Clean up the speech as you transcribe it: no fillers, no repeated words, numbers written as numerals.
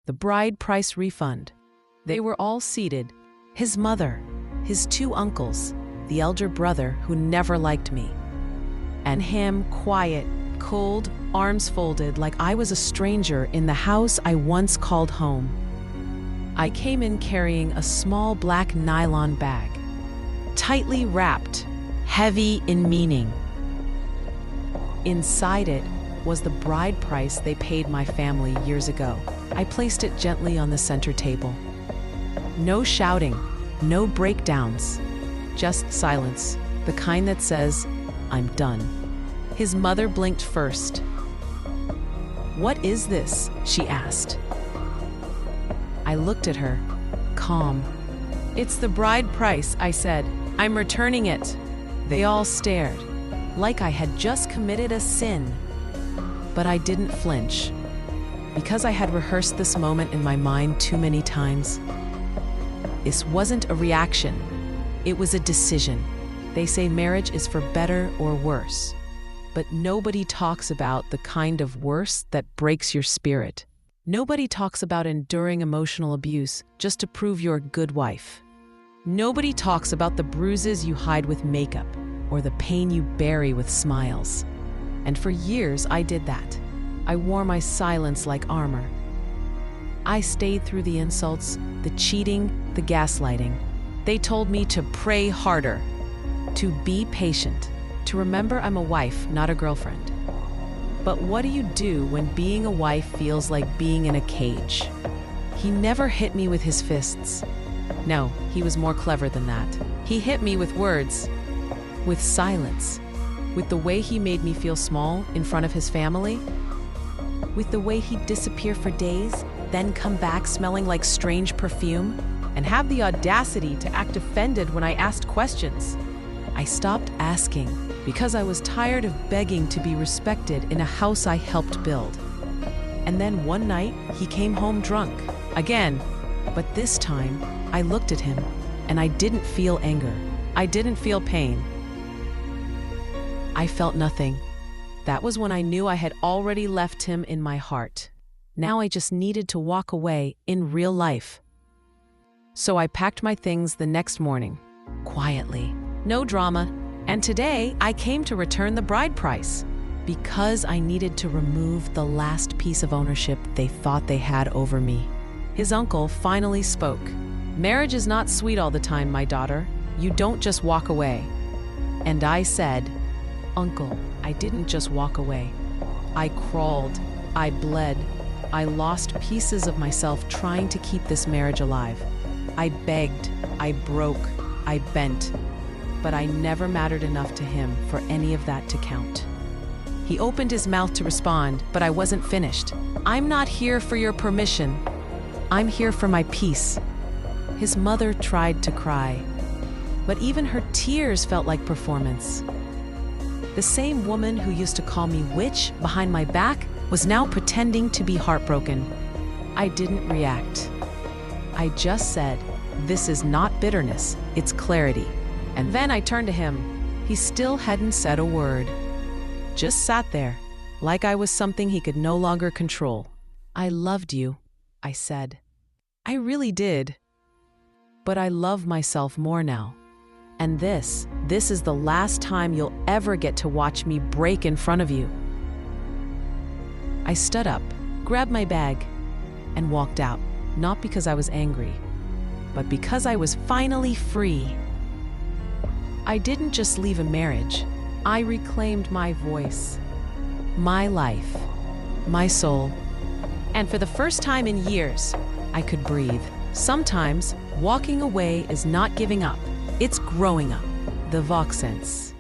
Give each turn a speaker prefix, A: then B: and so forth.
A: the bride price refund. They were all seated. His mother, his two uncles, the elder brother who never liked me, and him, quiet, cold, arms folded like I was a stranger in the house I once called home. I came in carrying a small black nylon bag, tightly wrapped, heavy in meaning. Inside it was the bride price they paid my family years ago. I placed it gently on the center table. No shouting, no breakdowns, just silence, the kind that says, "I'm done." His mother blinked first. "What is this?" she asked. I looked at her, calm. "It's the bride price," I said. "I'm returning it." They all stared, like I had just committed a sin. But I didn't flinch, because I had rehearsed this moment in my mind too many times. This wasn't a reaction, it was a decision. They say marriage is for better or worse, but nobody talks about the kind of worse that breaks your spirit. Nobody talks about enduring emotional abuse just to prove you're a good wife. Nobody talks about the bruises you hide with makeup or the pain you bury with smiles. And for years, I did that. I wore my silence like armor. I stayed through the insults, the cheating, the gaslighting. They told me to pray harder, to be patient, to remember I'm a wife, not a girlfriend. But what do you do when being a wife feels like being in a cage? He never hit me with his fists. No, he was more clever than that. He hit me with words, with silence, with the way he made me feel small in front of his family, with the way he'd disappear for days, then come back smelling like strange perfume, and have the audacity to act offended when I asked questions. I stopped asking because I was tired of begging to be respected in a house I helped build. And then one night, he came home drunk, again, but this time, I looked at him, and I didn't feel anger. I didn't feel pain. I felt nothing. That was when I knew I had already left him in my heart. Now I just needed to walk away in real life. So I packed my things the next morning, quietly, no drama, and today I came to return the bride price because I needed to remove the last piece of ownership they thought they had over me. His uncle finally spoke. "Marriage is not sweet all the time, my daughter. You don't just walk away." And I said, "Uncle, I didn't just walk away. I crawled, I bled, I lost pieces of myself trying to keep this marriage alive. I begged, I broke, I bent, but I never mattered enough to him for any of that to count." He opened his mouth to respond, but I wasn't finished. "I'm not here for your permission. I'm here for my peace." His mother tried to cry, but even her tears felt like performance. The same woman who used to call me witch behind my back was now pretending to be heartbroken. I didn't react. I just said, "This is not bitterness, it's clarity." And then I turned to him. He still hadn't said a word. Just sat there, like I was something he could no longer control. "I loved you," I said. I really did. But I love myself more now. And this is the last time you'll ever get to watch me break in front of you. I stood up, grabbed my bag, and walked out, not because I was angry, but because I was finally free. I didn't just leave a marriage. I reclaimed my voice, my life, my soul. And for the first time in years, I could breathe. Sometimes, walking away is not giving up. It's growing up. The Vox sense.